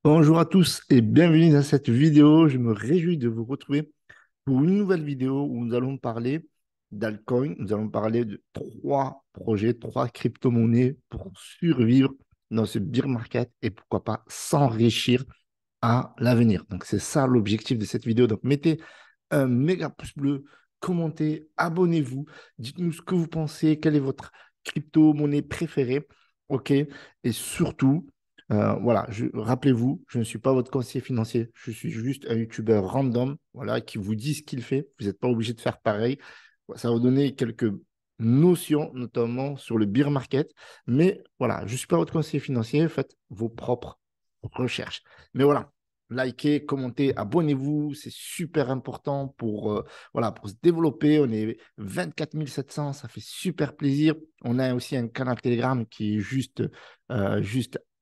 Bonjour à tous et bienvenue dans cette vidéo. Je me réjouis de vous retrouver pour une nouvelle vidéo où nous allons parler d'altcoin. Nous allons parler de trois projets, trois crypto-monnaies pour survivre dans ce bear market et pourquoi pas s'enrichir à l'avenir. Donc, c'est ça l'objectif de cette vidéo. Donc, mettez un méga pouce bleu, commentez, abonnez-vous, dites-nous ce que vous pensez, quelle est votre crypto-monnaie préférée. OK? Et surtout, voilà, rappelez-vous, je ne suis pas votre conseiller financier, je suis juste un YouTuber random, voilà, qui vous dit ce qu'il fait. Vous n'êtes pas obligé de faire pareil. Ça va vous donner quelques notions, notamment sur le bear market. Mais voilà, je ne suis pas votre conseiller financier, faites vos propres recherches. Mais voilà, likez, commentez, abonnez-vous, c'est super important voilà, pour se développer. On est 24 700, ça fait super plaisir. On a aussi un canal Telegram qui est juste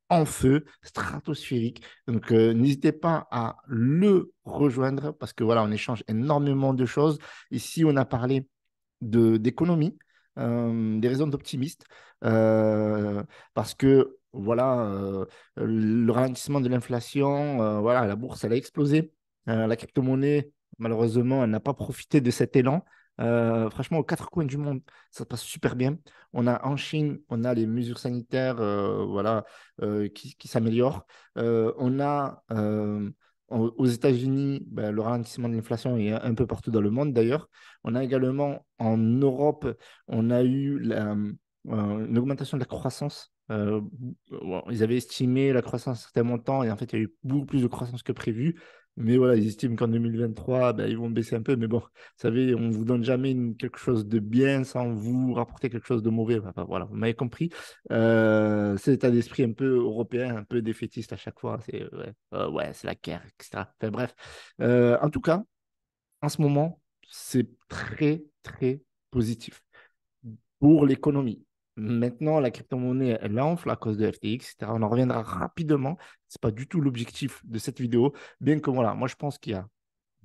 en feu, stratosphérique. Donc, n'hésitez pas à le rejoindre parce que voilà, on échange énormément de choses. Ici, on a parlé d'économie, des raisons d'optimiste, parce que voilà, le ralentissement de l'inflation, voilà, la bourse, elle a explosé. La crypto-monnaie, malheureusement, elle n'a pas profité de cet élan. Franchement, aux quatre coins du monde, ça se passe super bien. On a en Chine, on a les mesures sanitaires voilà, qui s'améliorent. On a aux États-Unis ben, le ralentissement de l'inflation est un peu partout dans le monde d'ailleurs. On a également en Europe, on a eu une augmentation de la croissance. Bon, ils avaient estimé la croissance à un certain montant et en fait, il y a eu beaucoup plus de croissance que prévu. Mais voilà, ils estiment qu'en 2023, ben, ils vont baisser un peu. Mais bon, vous savez, on ne vous donne jamais quelque chose de bien sans vous rapporter quelque chose de mauvais. Enfin, voilà, vous m'avez compris. C'est l'état d'esprit un peu européen, un peu défaitiste à chaque fois. C'est ouais, c'est la guerre, etc. Enfin, bref. En tout cas, en ce moment, c'est très, très positif pour l'économie. Maintenant, la crypto-monnaie, elle enfle à cause de FTX, etc. On en reviendra rapidement. Ce n'est pas du tout l'objectif de cette vidéo. Bien que, voilà, moi, je pense qu'il y a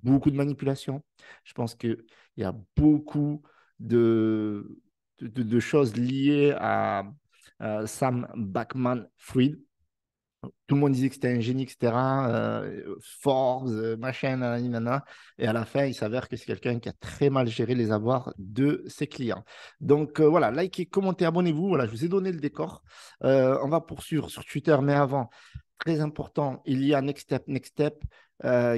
beaucoup de manipulation. Je pense qu'il y a beaucoup de choses liées à Sam Bankman-Fried. Tout le monde disait que c'était un génie, etc. Forbes, machin, nanani, nanana. Et à la fin, il s'avère que c'est quelqu'un qui a très mal géré les avoirs de ses clients. Donc voilà, likez, commentez, abonnez-vous. Voilà, je vous ai donné le décor. On va poursuivre sur Twitter, mais avant, très important, il y a Next Step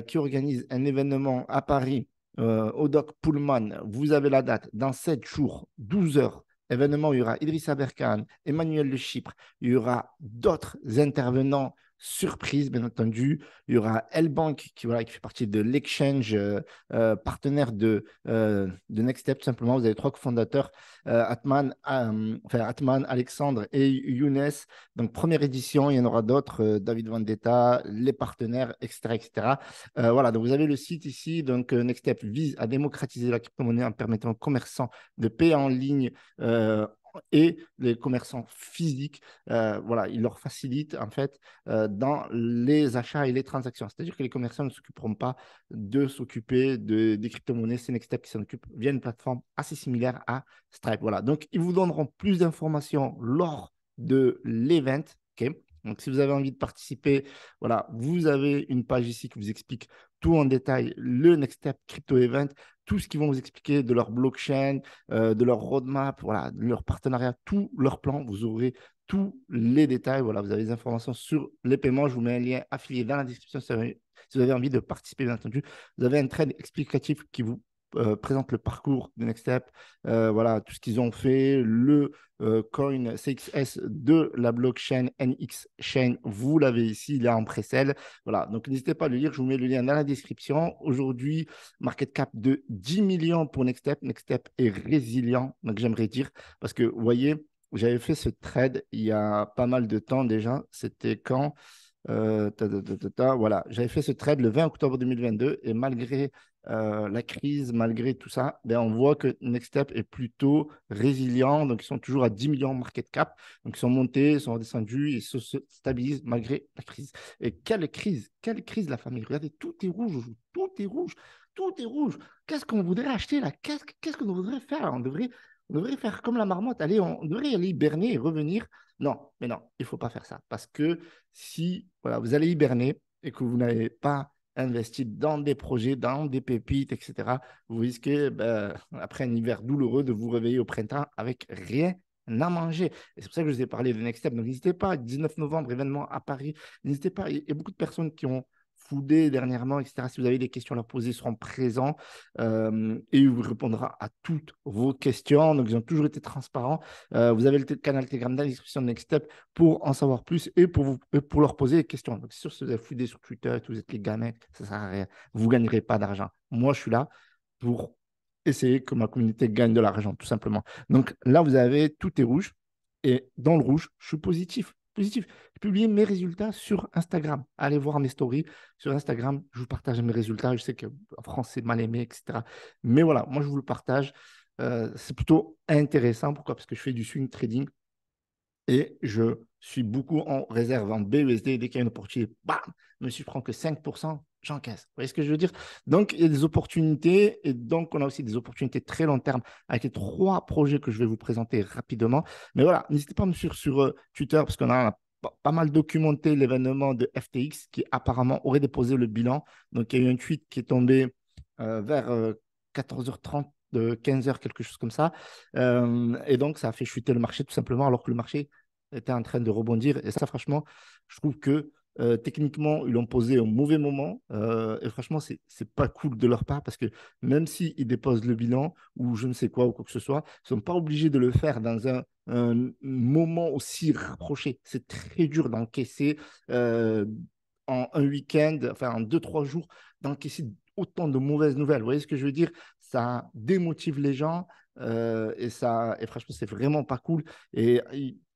qui organise un événement à Paris au Doc Pullman. Vous avez la date dans 7 jours, 12 heures. Événement, il y aura Idrissa Berkane, Emmanuel de Chypre, il y aura d'autres intervenants surprises, bien entendu. Il y aura L-Bank voilà, qui fait partie de l'exchange partenaire de Next Step, tout simplement. Vous avez trois cofondateurs, Atman, Alexandre et Younes. Donc, première édition, il y en aura d'autres, David Vendetta, les partenaires, etc. etc. Voilà, donc vous avez le site ici. Donc, Next Step vise à démocratiser la crypto-monnaie en permettant aux commerçants de payer en ligne et les commerçants physiques, voilà, il leur facilite en fait dans les achats et les transactions. C'est-à-dire que les commerçants ne s'occuperont pas de s'occuper des crypto-monnaies. C'est Nextstep qui s'en occupe via une plateforme assez similaire à Stripe. Voilà, donc ils vous donneront plus d'informations lors de l'event. OK. Donc, si vous avez envie de participer, voilà, vous avez une page ici qui vous explique tout en détail, le Next Step Crypto Event, tout ce qu'ils vont vous expliquer de leur blockchain, de leur roadmap, voilà, de leur partenariat, tout leur plan. Vous aurez tous les détails. Voilà, vous avez des informations sur les paiements. Je vous mets un lien affilié dans la description si vous avez envie de participer, bien entendu. Vous avez un trade explicatif qui vous présente le parcours de Next Step, voilà, tout ce qu'ils ont fait, le coin CXS de la blockchain NX Chain, vous l'avez ici, il est en pré-sale. Voilà, donc n'hésitez pas à le lire, je vous mets le lien dans la description. Aujourd'hui, market cap de 10 millions pour Next Step. Next Step est résilient, donc j'aimerais dire, parce que vous voyez, j'avais fait ce trade il y a pas mal de temps déjà. C'était quand voilà, j'avais fait ce trade le 20 octobre 2022 et malgré la crise, malgré tout ça, ben, on voit que Nextstep est plutôt résilient. Donc, ils sont toujours à 10 millions market cap. Donc, ils sont montés, ils sont redescendus, ils se stabilisent malgré la crise. Et quelle crise, la famille. Regardez, tout est rouge, tout est rouge, tout est rouge. Qu'est-ce qu'on voudrait acheter là? Qu'est-ce qu'on voudrait faire? On devrait On devrait faire comme la marmotte, allez, on devrait aller hiberner et revenir. Non, mais non, il ne faut pas faire ça. Parce que si voilà, vous allez hiberner et que vous n'avez pas investi dans des projets, dans des pépites, etc., vous risquez, ben, après un hiver douloureux, de vous réveiller au printemps avec rien à manger. Et c'est pour ça que je vous ai parlé de Next Step. Donc, n'hésitez pas, 19 novembre, événement à Paris. N'hésitez pas. Il y a beaucoup de personnes qui ont foodé dernièrement, etc. Si vous avez des questions à leur poser, ils seront présents et il vous répondra à toutes vos questions. Donc, ils ont toujours été transparents. Vous avez le canal Telegram dans la description de Next Step pour en savoir plus et pour leur poser des questions. Donc, c'est sûr, si vous avez foodé sur Twitter et que vous êtes les gars, mecs, ça ne sert à rien. Vous ne gagnerez pas d'argent. Moi, je suis là pour essayer que ma communauté gagne de l'argent, tout simplement. Donc là, vous avez tout est rouge. Et dans le rouge, je suis positif. Positif. J'ai publié mes résultats sur Instagram. Allez voir mes stories sur Instagram. Je vous partage mes résultats. Je sais qu'en France, c'est mal aimé, etc. Mais voilà, moi, je vous le partage. C'est plutôt intéressant. Pourquoi? Parce que je fais du swing trading et je suis beaucoup en réserve en BUSD. Dès qu'il y a une opportunité, bam, je me suis prends que 5%, j'encaisse. Vous voyez ce que je veux dire? Donc, il y a des opportunités et donc, on a aussi des opportunités très long terme avec les trois projets que je vais vous présenter rapidement. Mais voilà, n'hésitez pas à me suivre sur Twitter parce qu'on a pas mal documenté l'événement de FTX qui apparemment aurait déposé le bilan. Donc, il y a eu un tweet qui est tombé vers 14h30 de 15h, quelque chose comme ça. Et donc, ça a fait chuter le marché tout simplement, alors que le marché était en train de rebondir. Et ça, franchement, je trouve que techniquement, ils l'ont posé au mauvais moment. Et franchement, c'est pas cool de leur part parce que même s'ils déposent le bilan ou je ne sais quoi ou quoi que ce soit, ils ne sont pas obligés de le faire dans un moment aussi rapproché. C'est très dur d'encaisser en un week-end, enfin en 2, 3 jours, d'encaisser autant de mauvaises nouvelles. Vous voyez ce que je veux dire? Ça démotive les gens et franchement, c'est vraiment pas cool. Et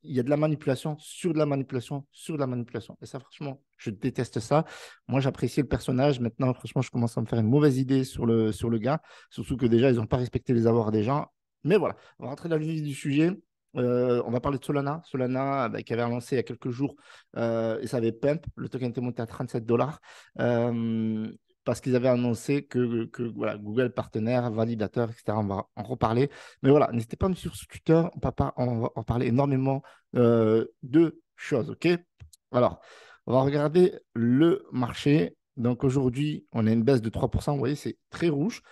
il y a de la manipulation sur de la manipulation sur de la manipulation. Et ça, franchement, je déteste ça. Moi, j'appréciais le personnage. Maintenant, franchement, je commence à me faire une mauvaise idée sur le gars. Surtout que déjà, ils n'ont pas respecté les avoirs des gens. Mais voilà, on va rentrer dans le vif du sujet. On va parler de Solana. Solana, bah, qui avait lancé il y a quelques jours et ça avait pump. Le token était monté à 37 dollars. Parce qu'ils avaient annoncé que voilà, Google partenaire, validateur, etc. On va en reparler. Mais voilà, n'hésitez pas à me suivre sur Twitter. On va en parler énormément de choses. OK? Alors, on va regarder le marché. Donc aujourd'hui, on a une baisse de 3%. Vous voyez, c'est très rouge.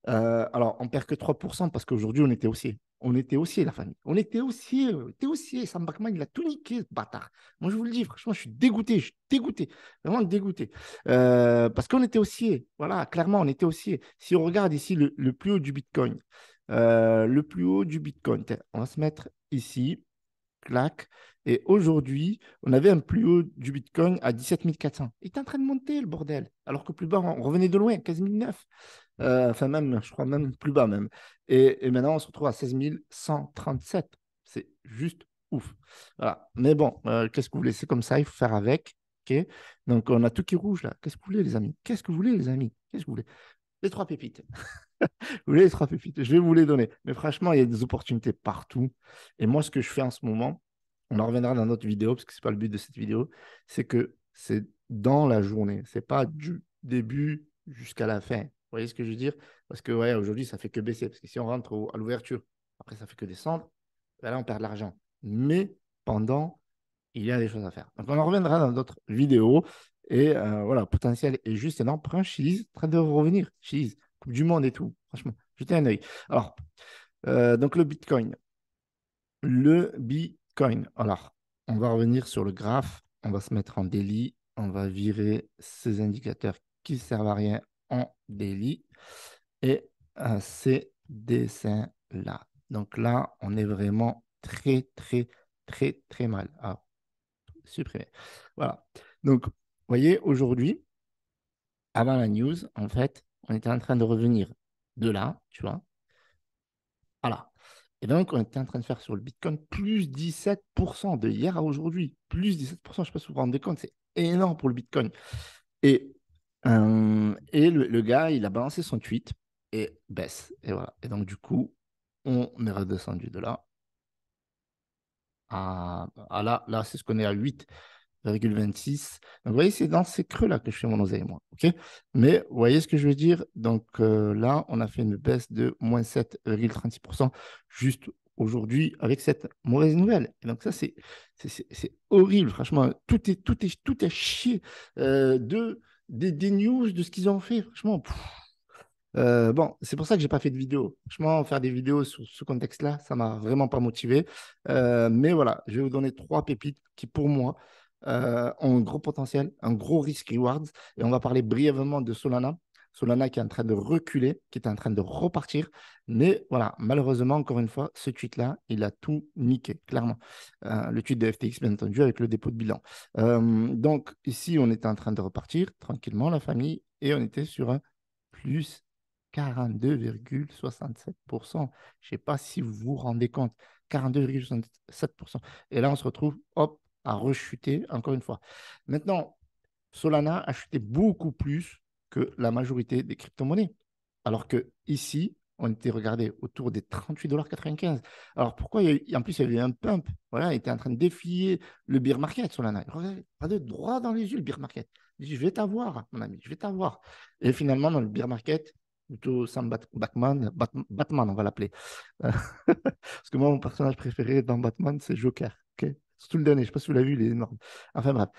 Alors, on perd que 3% parce qu'aujourd'hui, on était haussier. On était haussier, la famille. On était haussier. On était haussier. Sam Backman, il a tout niqué, ce bâtard. Moi, je vous le dis, franchement, je suis dégoûté. Je suis dégoûté. Vraiment dégoûté. Parce qu'on était haussier. Voilà, clairement, on était haussier. Si on regarde ici le plus haut du Bitcoin, le plus haut du Bitcoin, on va se mettre ici claque. Et aujourd'hui, on avait un plus haut du Bitcoin à 17 400. Il est en train de monter, le bordel. Alors que plus bas, on revenait de loin, 15 900. Enfin, même, je crois même plus bas même. Et maintenant, on se retrouve à 16 137. C'est juste ouf. Voilà. Mais bon, qu'est-ce que vous voulez? C'est comme ça, il faut faire avec. OK. Donc, on a tout qui est rouge là. Qu'est-ce que vous voulez, les amis? Qu'est-ce que vous voulez, les amis? Qu'est-ce que vous voulez? Les trois pépites. Vous voulez les trois pépites? Je vais vous les donner. Mais franchement, il y a des opportunités partout. Et moi, ce que je fais en ce moment, on en reviendra dans notre vidéo, parce que ce n'est pas le but de cette vidéo, c'est que c'est dans la journée. Ce n'est pas du début jusqu'à la fin. Vous voyez ce que je veux dire? Parce que ouais, aujourd'hui, ça fait que baisser. Parce que si on rentre à l'ouverture, après, ça fait que descendre. Ben là, on perd de l'argent. Mais pendant, il y a des choses à faire. Donc, on en reviendra dans d'autres vidéos. Et voilà, potentiel est juste énorme. Prends Chiliz, train de revenir. Chiliz, Coupe du Monde et tout. Franchement, jetez un œil. Alors, donc le Bitcoin. Le Bitcoin. Alors, on va revenir sur le graphe. On va se mettre en daily. On va virer ces indicateurs qui ne servent à rien en daily. Et ces dessins-là. Donc là, on est vraiment très, très, très, très mal. Ah, supprimer. Voilà. Donc, vous voyez, aujourd'hui, avant la news, en fait, on était en train de revenir de là, tu vois. Voilà. Et donc, on était en train de faire sur le Bitcoin plus 17% de hier à aujourd'hui. Plus 17%, je ne sais pas si vous vous rendez compte, c'est énorme pour le Bitcoin. Et le gars, il a balancé son tweet et baisse. Et voilà. Et donc, du coup, on est redescendu de là à là, c'est ce qu'on est à 8. 7,26. Donc, vous voyez, c'est dans ces creux-là que je fais mon oseille, moi. OK? Mais vous voyez ce que je veux dire? Donc, là, on a fait une baisse de moins 7,36% juste aujourd'hui avec cette mauvaise nouvelle. Et donc, ça, c'est horrible. Franchement, tout est chier des news, de ce qu'ils ont fait. Franchement, bon, c'est pour ça que j'ai pas fait de vidéo. Franchement, faire des vidéos sur ce contexte-là, ça m'a vraiment pas motivé. Mais voilà, je vais vous donner trois pépites qui, pour moi, ont un gros potentiel, un gros risk-rewards. Et on va parler brièvement de Solana. Solana qui est en train de reculer, qui est en train de repartir. Mais voilà, malheureusement, encore une fois, ce tweet-là, il a tout niqué, clairement. Le tweet de FTX, bien entendu, avec le dépôt de bilan. Donc, ici, on était en train de repartir tranquillement, la famille, et on était sur un plus 42,67%. Je ne sais pas si vous vous rendez compte. 42,67%. Et là, on se retrouve, hop, à rechuter encore une fois. Maintenant, Solana a chuté beaucoup plus que la majorité des crypto-monnaies. Alors que ici, on était regardé autour des 38,95 $. Alors pourquoi en plus, il y avait eu un pump. Voilà, il était en train de défier le bear market, Solana. Regardez droit dans les yeux le bear market. Il dit, je vais t'avoir, mon ami, je vais t'avoir. Et finalement, dans le bear market, plutôt Sam Batman, on va l'appeler. Parce que moi, mon personnage préféré dans Batman, c'est Joker. Ok. Surtout le dernier, je ne sais pas si vous l'avez vu, il est énorme. Enfin bref.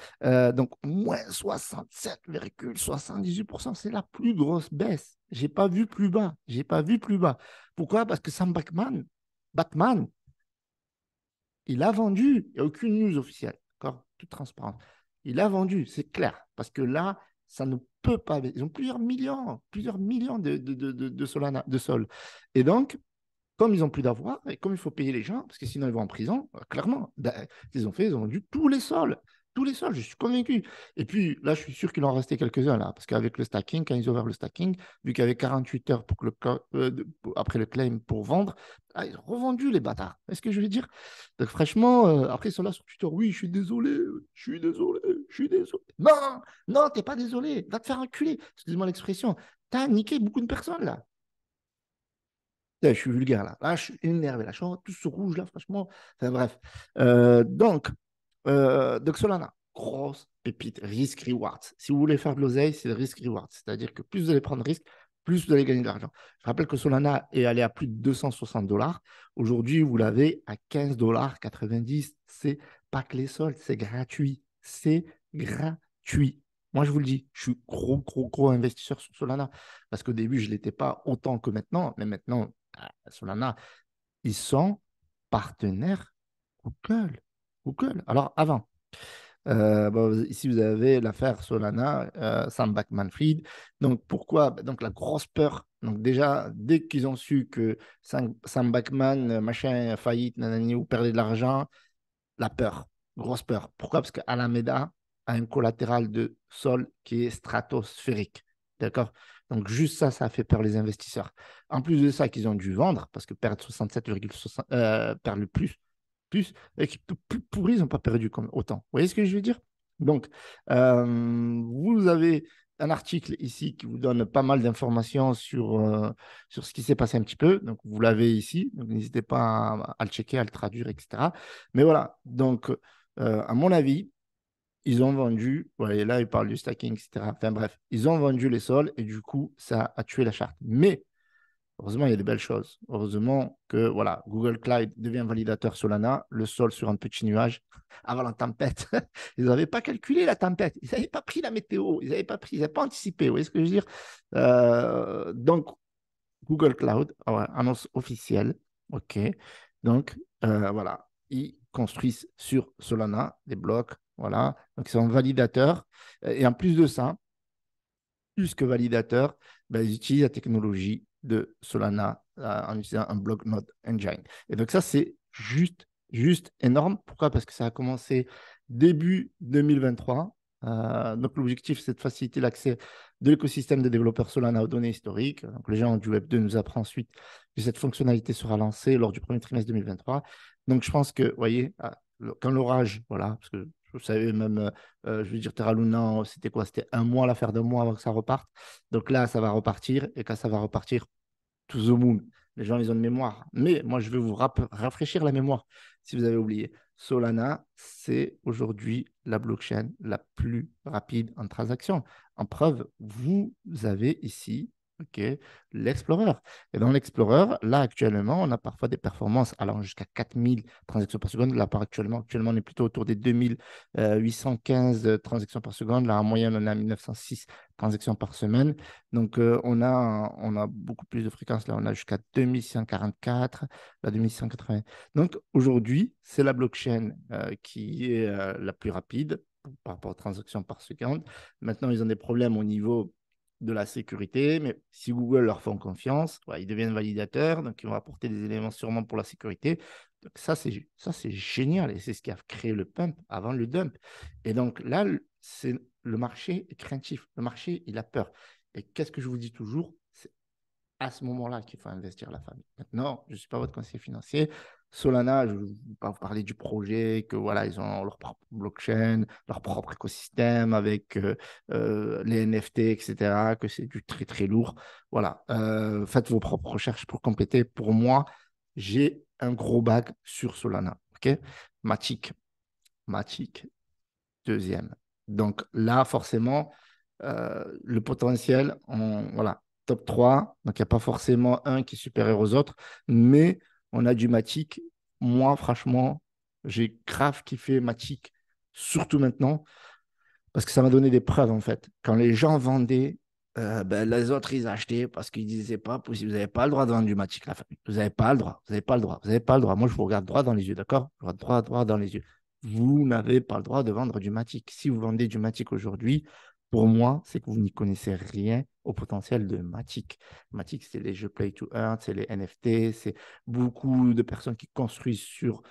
Donc, moins 67,78%, c'est la plus grosse baisse. Je n'ai pas vu plus bas. J'ai pas vu plus bas. Pourquoi? Parce que Sam Batman, il a vendu. Il n'y a aucune news officielle. D'accord? Toute transparente. Il a vendu, c'est clair. Parce que là, ça ne peut pas. Ils ont plusieurs millions de Solana, de Sol. Et donc, comme ils n'ont plus d'avoir et comme il faut payer les gens, parce que sinon ils vont en prison, clairement, ben, ils ont fait, ils ont vendu tous les sols, je suis convaincu. Et puis là, je suis sûr qu'il en restait quelques-uns là, parce qu'avec le stacking, quand ils ont ouvert le stacking, vu qu'il y avait 48 heures après le claim pour vendre, ils ont revendu les bâtards. Est-ce que je veux dire? Donc franchement, après ils sont là sur Twitter, oui, je suis désolé. Non, non, t'es pas désolé, va te faire enculer. Excuse-moi l'expression. T'as niqué beaucoup de personnes là. Là, je suis vulgaire là. Là, je suis énervé. Là, je suis tout ce rouge là, franchement. Enfin, bref. Donc Solana, grosse pépite, risk reward. Si vous voulez faire de l'oseille, c'est le risk reward. C'est-à-dire que plus vous allez prendre de risque, plus vous allez gagner de l'argent. Je rappelle que Solana est allé à plus de 260 $. Aujourd'hui, vous l'avez à 15,90 $. C'est pas que les soldes, c'est gratuit. C'est gratuit. Moi, je vous le dis, je suis gros investisseur sur Solana. Parce qu'au début, je ne l'étais pas autant que maintenant. Mais maintenant, Solana, ils sont partenaires Google. Google. Alors, avant, bon, ici, vous avez l'affaire Solana, Sam Bankman-Fried. Donc, pourquoi? Donc, la grosse peur. Donc, déjà, dès qu'ils ont su que Sam Bankman, machin, faillite, nanani, ou perdait de l'argent, la peur, grosse peur. Pourquoi? Parce qu'Alameda a un collatéral de sol qui est stratosphérique. D'accord? Donc, juste ça, ça a fait peur les investisseurs. En plus de ça, qu'ils ont dû vendre, parce que perdre 67,60, perdre le plus, et qui plus pourris, ils n'ont pas perdu comme autant. Vous voyez ce que je veux dire? Donc, vous avez un article ici qui vous donne pas mal d'informations sur ce qui s'est passé un petit peu. Donc, vous l'avez ici. Donc, n'hésitez pas à le checker, à le traduire, etc. Mais voilà. Donc, à mon avis, ils ont vendu, voilà, et là, ils parlent du stacking, etc. Enfin, bref, ils ont vendu les sols et du coup, ça a tué la charte. Mais heureusement, il y a des belles choses. Heureusement que voilà, Google Cloud devient validateur Solana, le sol sur un petit nuage avant la tempête. Ils n'avaient pas calculé la tempête, ils n'avaient pas pris la météo, ils n'avaient pas anticipé. Vous voyez ce que je veux dire? Donc, Google Cloud, ouais, annonce officielle. OK. Donc, voilà, ils construisent sur Solana des blocs. Voilà. Donc, c'est un validateur. Et en plus de ça, plus que validateur, ben, ils utilisent la technologie de Solana en utilisant un block node engine. Et donc ça, c'est juste énorme. Pourquoi? Parce que ça a commencé début 2023. Donc l'objectif, c'est de faciliter l'accès de l'écosystème de développeurs Solana aux données historiques. Donc les gens du Web2 nous apprennent ensuite que cette fonctionnalité sera lancée lors du premier trimestre 2023. Donc je pense que, vous voyez, quand l'orage, voilà, parce que vous savez, même, je veux dire, Terra Luna, c'était quoi? C'était un mois, l'affaire d'un mois avant que ça reparte. Donc là, ça va repartir. Et quand ça va repartir, to the moon, les gens, ils ont une mémoire. Mais moi, je vais vous rafraîchir la mémoire si vous avez oublié. Solana, c'est aujourd'hui la blockchain la plus rapide en transaction. En preuve, vous avez ici, OK, l'Explorer. Et dans l'Explorer, là, actuellement, on a parfois des performances allant jusqu'à 4000 transactions par seconde. Là, actuellement, on est plutôt autour des 2815 transactions par seconde. Là, en moyenne, on a 1906 transactions par semaine. Donc, on a beaucoup plus de fréquences. Là, on a jusqu'à 2144, là, 2180. Donc aujourd'hui, c'est la blockchain qui est la plus rapide par rapport aux transactions par seconde. Maintenant, ils ont des problèmes au niveau de la sécurité, mais si Google leur font confiance, ouais, ils deviennent validateurs, donc ils vont apporter des éléments sûrement pour la sécurité. Donc ça, c'est génial et c'est ce qui a créé le pump avant le dump. Et donc là, le marché est craintif, le marché, il a peur. Et qu'est-ce que je vous dis toujours? C'est à ce moment-là qu'il faut investir la famille. Maintenant, je ne suis pas votre conseiller financier. Solana, je ne vais pas vous parler du projet, que voilà, ils ont leur propre blockchain, leur propre écosystème avec les NFT, etc., que c'est du très, très lourd. Voilà, faites vos propres recherches pour compléter. Pour moi, j'ai un gros bag sur Solana. OK? Matic, Matic, deuxième. Donc là, forcément, le potentiel, voilà, top 3. Donc il n'y a pas forcément un qui est supérieur aux autres, mais on a du Matic. Moi, franchement, j'ai grave kiffé Matic, surtout maintenant, parce que ça m'a donné des preuves, en fait. Quand les gens vendaient, ben, les autres, ils achetaient parce qu'ils disaient pas possible. Vous n'avez pas le droit de vendre du Matic, la famille. Vous n'avez pas le droit. Vous n'avez pas le droit. Vous n'avez pas le droit. Moi, je vous regarde droit dans les yeux, d'accord? Je vous regarde droit, droit dans les yeux. Vous n'avez pas le droit de vendre du Matic. Si vous vendez du Matic aujourd'hui, pour moi, c'est que vous n'y connaissez rien au potentiel de Matic. Matic, c'est les jeux Play to Earn, c'est les NFT, c'est beaucoup de personnes qui construisent sur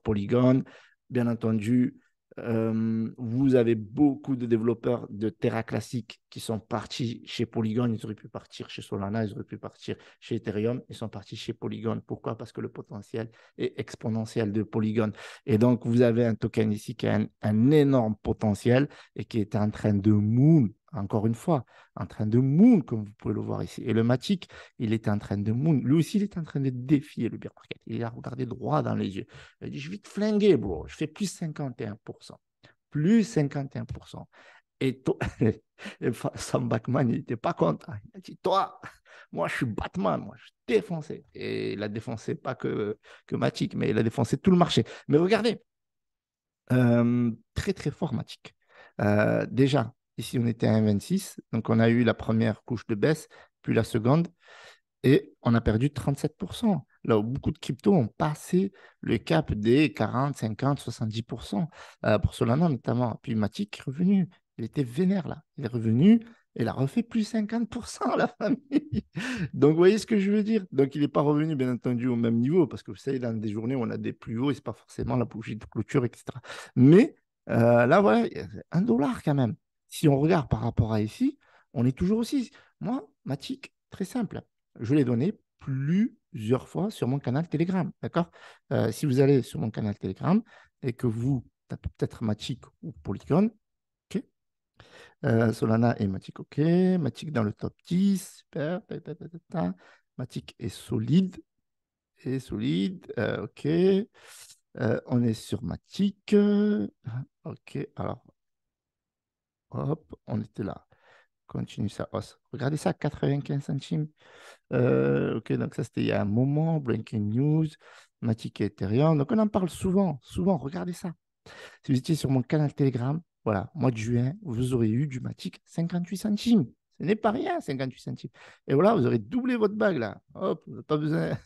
Polygon. Bien entendu, vous avez beaucoup de développeurs de Terra classique qui sont partis chez Polygon. Ils auraient pu partir chez Solana, ils auraient pu partir chez Ethereum. Ils sont partis chez Polygon. Pourquoi? Parce que le potentiel est exponentiel de Polygon. Et donc, vous avez un token ici qui a un énorme potentiel et qui est en train de moon, encore une fois, en train de moon, comme vous pouvez le voir ici. Et le Matic, il était en train de moon. Lui aussi, il est en train de défier le bear market. Il a regardé droit dans les yeux. Il a dit, je vais te flinguer, bro. Je fais plus 51%. Plus 51%. Et Sam Backman, il n'était pas content. Il a dit, toi, moi, je suis Batman. Moi, je défoncé. Et il a défoncé pas que Matic, mais il a défoncé tout le marché. Mais regardez, très, très fort, Matic. Déjà, ici, on était à 1,26. Donc, on a eu la première couche de baisse, puis la seconde et on a perdu 37%. Là où beaucoup de cryptos ont passé le cap des 40, 50, 70% pour Solana notamment. Puis Matic est revenu. Il était vénère là. Il est revenu et il a refait plus 50% la famille. Donc, vous voyez ce que je veux dire? Donc, il n'est pas revenu, bien entendu, au même niveau parce que vous savez, dans des journées où on a des plus hauts et ce n'est pas forcément la bougie de clôture, etc. Mais là, voilà, il y a $1 quand même. Si on regarde par rapport à ici, on est toujours aussi. Moi, Matic, très simple. Je l'ai donné plusieurs fois sur mon canal Telegram. D'accord? Si vous allez sur mon canal Telegram et que vous tapez peut-être Matic ou Polygon, ok. Solana et Matic, ok. Matic dans le top 10, super. Matic est solide. Et solide, ok. On est sur Matic. Ok, alors, hop, on était là. Continue sa hausse. Regardez ça, 95 centimes. Ok, donc ça c'était il y a un moment, Breaking News, Matic et Ethereum. Donc on en parle souvent, souvent. Regardez ça. Si vous étiez sur mon canal Telegram, voilà, mois de juin, vous aurez eu du Matic 58 centimes. Ce n'est pas rien, 58 centimes. Et voilà, vous aurez doublé votre bague là. Hop, vous n'avez pas besoin.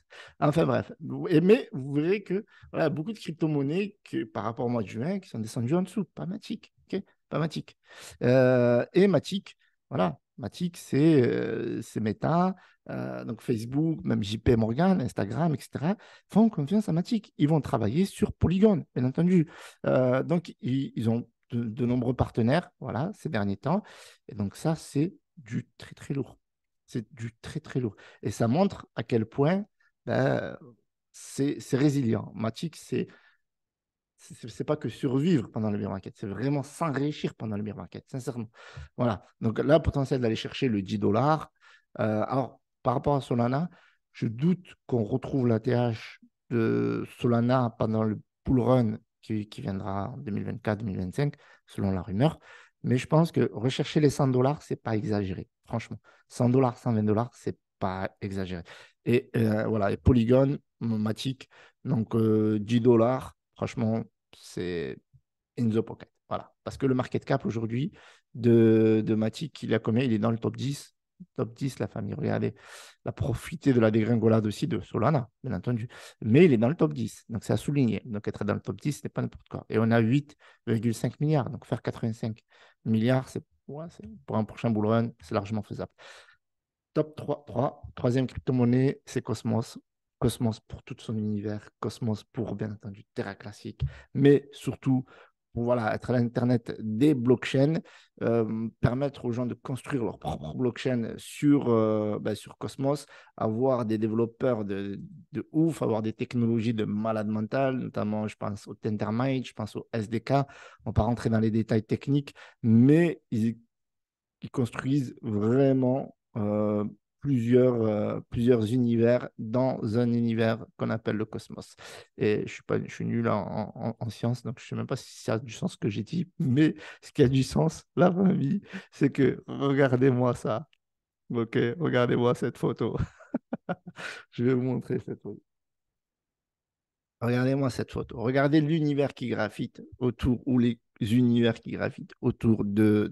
Enfin bref. Mais vous verrez que voilà, beaucoup de crypto-monnaies par rapport au mois de juin qui sont descendues en dessous. Pas Matic. Ok, pas Matic. Et Matic, voilà. Matic, c'est Meta, donc Facebook, même JP Morgan, Instagram, etc., font confiance à Matic. Ils vont travailler sur Polygon, bien entendu. Donc, ils ont de nombreux partenaires, voilà, ces derniers temps. Et donc, ça, c'est du très, très lourd. C'est du très, très lourd. Et ça montre à quel point ben, c'est résilient. Matic, c'est pas que survivre pendant le bear market, c'est vraiment s'enrichir pendant le bear market, sincèrement. Voilà. Donc là, potentiel d'aller chercher le 10 dollars. Alors, par rapport à Solana, je doute qu'on retrouve la TH de Solana pendant le bull run qui viendra en 2024-2025, selon la rumeur. Mais je pense que rechercher les 100 dollars, ce n'est pas exagéré. Franchement, 100 dollars, 120 dollars, ce n'est pas exagéré. Et voilà, et Polygon, Matic, donc 10 dollars, franchement, c'est in the pocket. Voilà. Parce que le market cap aujourd'hui de Matic, il a combien? Il est dans le top 10. Top 10, la famille. Regardez, il a profité de la dégringolade aussi de Solana, bien entendu. Mais il est dans le top 10. Donc, c'est à souligner. Donc, être dans le top 10, ce n'est pas n'importe quoi. Et on a 8,5 milliards. Donc, faire 85 milliards, ouais, pour un prochain bull run, c'est largement faisable. Top 3, troisième crypto-monnaie, c'est Cosmos. Cosmos pour tout son univers, Cosmos pour bien entendu Terra Classic, mais surtout pour voilà, être à l'Internet des blockchains, permettre aux gens de construire leur propre blockchain sur Cosmos, avoir des développeurs de ouf, avoir des technologies de malade mental, notamment je pense au Tendermint, je pense au SDK. On ne va pas rentrer dans les détails techniques, mais ils construisent vraiment plusieurs univers dans un univers qu'on appelle le cosmos. Et je suis nul en sciences, donc je ne sais même pas si ça a du sens ce que j'ai dit, mais ce qui a du sens, la famille, c'est que regardez-moi ça. Ok, regardez-moi cette photo. Je vais vous montrer cette photo. Regardez-moi cette photo. Regardez l'univers qui graphite autour, ou les univers qui gravitent autour de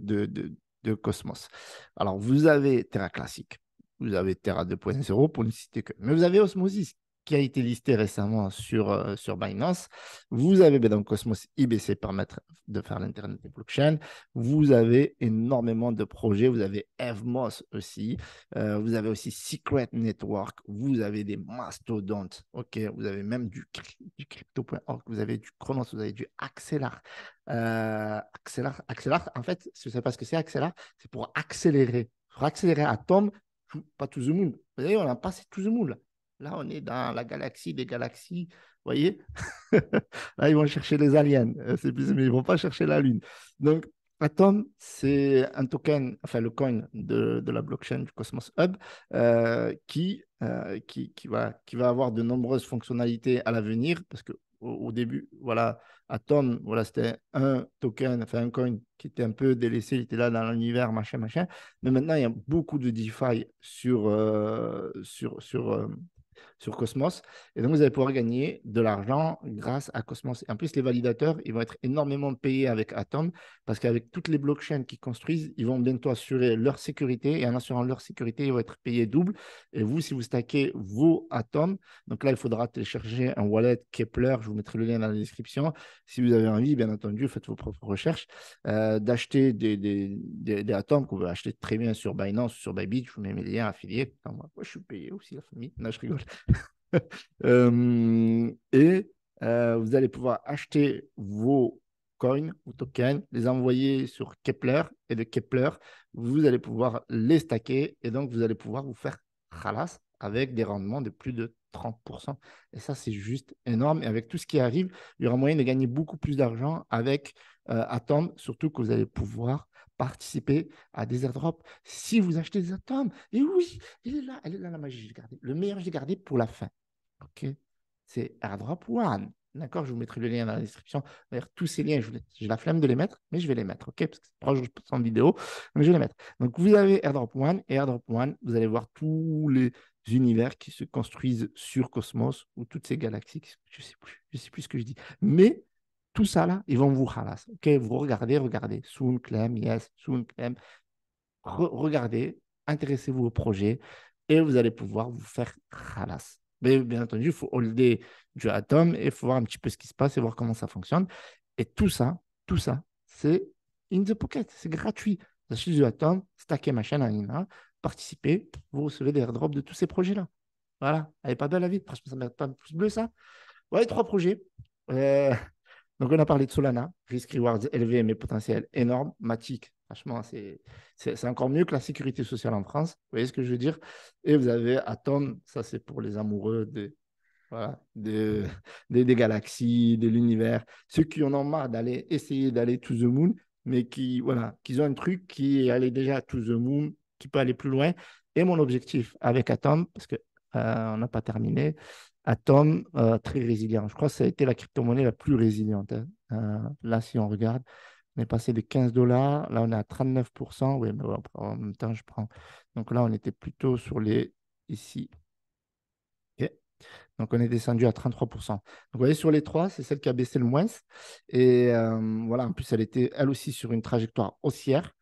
Cosmos. Alors, vous avez Terra Classic, vous avez Terra 2.0 pour ne citer que. Mais vous avez Osmosis qui a été listé récemment sur Binance. Vous avez donc Cosmos IBC permettre de faire l'Internet des blockchains. Vous avez énormément de projets. Vous avez Evmos aussi. Vous avez aussi Secret Network. Vous avez des mastodontes. OK. Vous avez même du crypto.org. Vous avez du Chronos. Vous avez du Axelar. Axelar, en fait, si vous ne savez pas ce que c'est, Axelar, c'est pour accélérer. Pour accélérer Atom, pas to the moon. Vous voyez, on a passé to the moon. Là, on est dans la galaxie des galaxies. Vous voyez? Là, ils vont chercher les aliens. Mais ils ne vont pas chercher la Lune. Donc, Atom, c'est un token, enfin le coin de la blockchain du Cosmos Hub qui va avoir de nombreuses fonctionnalités à l'avenir parce que au début, voilà, Atom, voilà, c'était un token, enfin un coin qui était un peu délaissé, il était là dans l'univers, machin, machin. Mais maintenant, il y a beaucoup de DeFi sur Cosmos. Et donc, vous allez pouvoir gagner de l'argent grâce à Cosmos. Et en plus, les validateurs, ils vont être énormément payés avec Atom parce qu'avec toutes les blockchains qu'ils construisent, ils vont bientôt assurer leur sécurité. Et en assurant leur sécurité, ils vont être payés double. Et vous, si vous stackez vos Atom, donc là, il faudra télécharger un wallet Kepler. Je vous mettrai le lien dans la description. Si vous avez envie, bien entendu, faites vos propres recherches, d'acheter des Atoms qu'on peut acheter très bien sur Binance, sur Bybit. Je vous mets mes liens affiliés. Enfin, moi, je suis payé aussi, la famille. Non, je rigole. Et vous allez pouvoir acheter vos coins ou tokens, les envoyer sur Kepler et de Kepler, vous allez pouvoir les stacker et donc vous allez pouvoir vous faire khalas avec des rendements de plus de 30%. Et ça, c'est juste énorme. Et avec tout ce qui arrive, il y aura moyen de gagner beaucoup plus d'argent avec Atom, surtout que vous allez pouvoir participer à des airdrops si vous achetez des Atoms. Et oui, elle est là la magie. J'ai gardé. Le meilleur, j'ai gardé pour la fin. OK? C'est AirDrop One. D'accord? Je vous mettrai le lien dans la description. D'ailleurs, tous ces liens, j'ai la flemme de les mettre, mais je vais les mettre. OK? Parce que c'est proche de vidéo. Donc, je vais les mettre. Donc, vous avez AirDrop One et AirDrop One, vous allez voir tous les univers qui se construisent sur Cosmos ou toutes ces galaxies. Je sais plus ce que je dis. Mais tout ça là, ils vont vous halas. OK? Vous regardez. Soon, Clem, yes, Soon, Clem. Regardez, intéressez-vous au projet et vous allez pouvoir vous faire halas. Mais bien entendu, il faut holder du Atom et il faut voir un petit peu ce qui se passe et voir comment ça fonctionne. Et tout ça, c'est in the pocket, c'est gratuit. Vous achetez du Atom, stackez machin, anina, participez, vous recevez des airdrops de tous ces projets-là. Voilà, elle n'est pas belle la vie, franchement, ça ne mérite pas un pouce bleu ça. Ouais, trois projets. Euh, donc, on a parlé de Solana, risk rewards élevé, mais potentiel énorme. Matic, franchement, c'est encore mieux que la sécurité sociale en France. Vous voyez ce que je veux dire? Et vous avez Atom, ça c'est pour les amoureux voilà, des galaxies, de l'univers. Ceux qui en ont marre d'aller essayer d'aller to the moon, mais qui ont un truc qui est allé déjà to the moon, qui peut aller plus loin. Et mon objectif avec Atom, parce qu'on n'a pas terminé, Atom, très résilient. Je crois que ça a été la crypto-monnaie la plus résiliente, hein. Là, si on regarde, on est passé de 15 dollars. Là, on est à 39%. Oui, mais bon, en même temps, je prends. Donc là, on était plutôt sur les. Ici. OK. Donc, on est descendu à 33%. Donc, vous voyez, sur les trois, c'est celle qui a baissé le moins. Et voilà, en plus, elle était, elle aussi, sur une trajectoire haussière.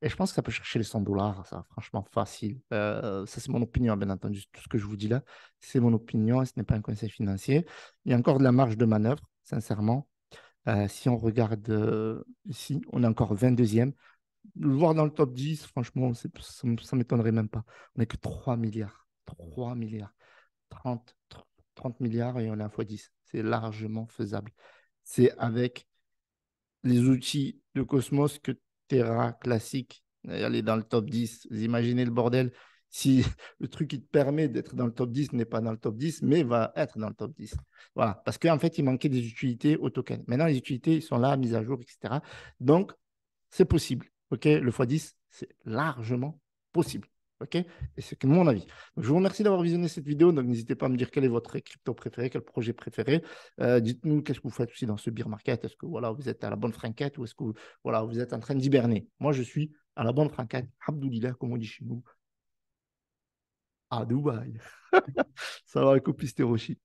Et je pense que ça peut chercher les 100 dollars, ça, franchement, facile. Ça, c'est mon opinion, bien entendu. Tout ce que je vous dis là, c'est mon opinion et ce n'est pas un conseil financier. Il y a encore de la marge de manœuvre, sincèrement. Si on regarde ici, on est encore 22e. Le voir dans le top 10, franchement, ça ne m'étonnerait même pas. On n'est que 3 milliards. 3 milliards. 30 milliards et on est à x10. C'est largement faisable. C'est avec les outils de Cosmos que Terra classique, elle est dans le top 10. Vous imaginez le bordel si le truc qui te permet d'être dans le top 10 n'est pas dans le top 10, mais va être dans le top 10. Voilà, parce qu'en fait, il manquait des utilités au token. Maintenant, les utilités, ils sont là, mises à jour, etc. Donc, c'est possible. OK, le x10, c'est largement possible. OK, et c'est que mon avis. Donc, je vous remercie d'avoir visionné cette vidéo. Donc, n'hésitez pas à me dire quel est votre crypto préféré, quel projet préféré. Dites-nous qu'est-ce que vous faites aussi dans ce bear market. Est-ce que voilà, vous êtes à la bonne franquette ou est-ce que voilà, vous êtes en train d'hiberner? Moi, je suis à la bonne franquette. Abdoulillah, comme on dit chez nous, à Dubaï. Ça va, copiste Hiroshi.